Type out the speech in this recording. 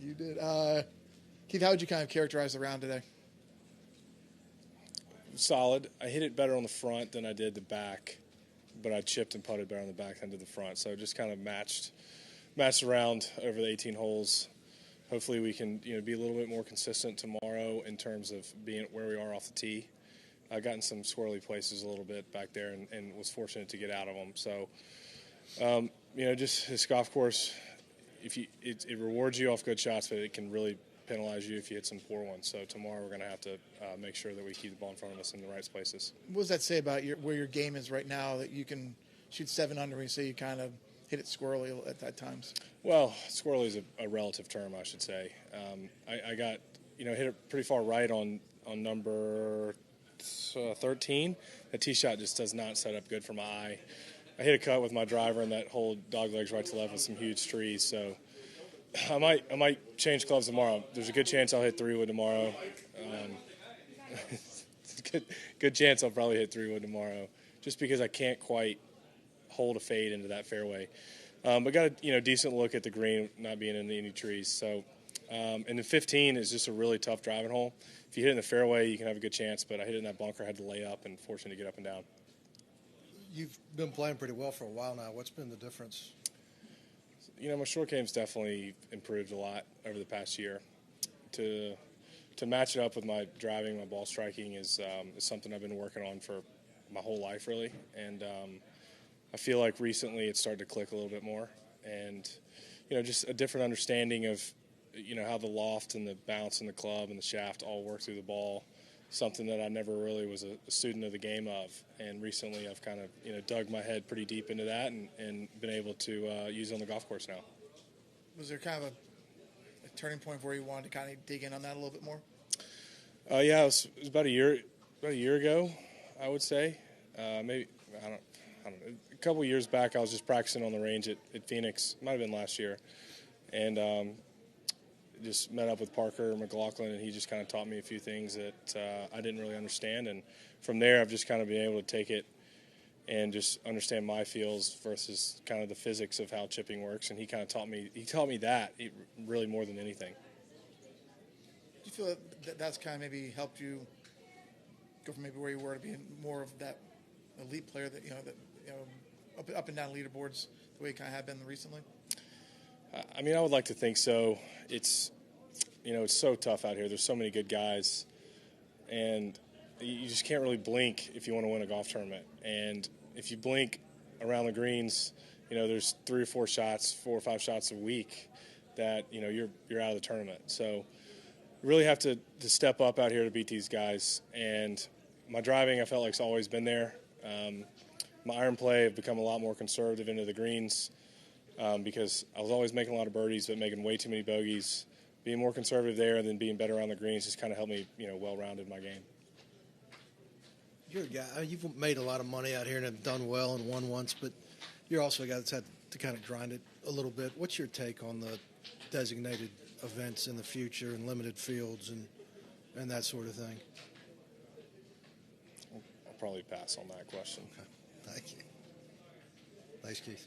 You did. Keith, how would you kind of characterize the round today? Solid. I hit it better on the front than I did the back, but I chipped and putted better on the back than to the front. So just kind of matched around over the 18 holes. Hopefully we can be a little bit more consistent tomorrow in terms of being where we are off the tee. I got in some squirrely places a little bit back there and was fortunate to get out of them. So, just this golf course, it rewards you off good shots, but it can really penalize you if you hit some poor ones. So tomorrow we're going to have to make sure that we keep the ball in front of us in the right places. What does that say about where your game is right now, that you can shoot 7 under and you say you kind of hit it squirrely at times? Well, squirrely is a relative term, I should say. I got hit it pretty far right on number 13. That tee shot just does not set up good for my eye. I hit a cut with my driver, and that whole dog legs right to left with some huge trees. So I might change clubs tomorrow. There's a good chance I'll hit 3-wood tomorrow. Good chance I'll probably hit 3-wood tomorrow, just because I can't quite hold a fade into that fairway. But got a decent look at the green, not being in any trees. So, and the 15 is just a really tough driving hole. If you hit it in the fairway, you can have a good chance. But I hit it in that bunker, I had to lay up, and fortunate to get up and down. You've been playing pretty well for a while now. What's been the difference? My short game's definitely improved a lot over the past year. To match it up with my driving, my ball striking is something I've been working on for my whole life, really. And I feel like recently it's started to click a little bit more. And, just a different understanding of, how the loft and the bounce and the club and the shaft all work through the ball, something that I never really was a student of the game of. And recently I've kind of, dug my head pretty deep into that and been able to use it on the golf course now. Was there kind of a turning point where you wanted to kind of dig in on that a little bit more? Yeah, it was about a year ago, I would say. Maybe, I don't know. A couple of years back, I was just practicing on the range at Phoenix. Might have been last year. And just met up with Parker McLaughlin, and he just kind of taught me a few things that I didn't really understand. And from there, I've just kind of been able to take it and just understand my feels versus kind of the physics of how chipping works. And he kind of taught me that really more than anything. Do you feel that that's kind of maybe helped you go from maybe where you were to being more of that elite player that up and down leaderboards the way you kind of have been recently? I mean, I would like to think so. It's so tough out here. There's so many good guys, and you just can't really blink if you want to win a golf tournament. And if you blink around the greens, there's 3 or 4 or 5 shots a week that you're out of the tournament. So you really have to step up out here to beat these guys. And my driving, I felt like, it's always been there. My iron play have become a lot more conservative into the greens because I was always making a lot of birdies but making way too many bogeys. Being more conservative there and then being better on the greens just kind of helped me, well-rounded in my game. You're a guy, you've made a lot of money out here and have done well and won once, but you're also a guy that's had to kind of grind it a little bit. What's your take on the designated events in the future and limited fields and that sort of thing? I'll probably pass on that question. Okay. Thank you. Thanks, Keith.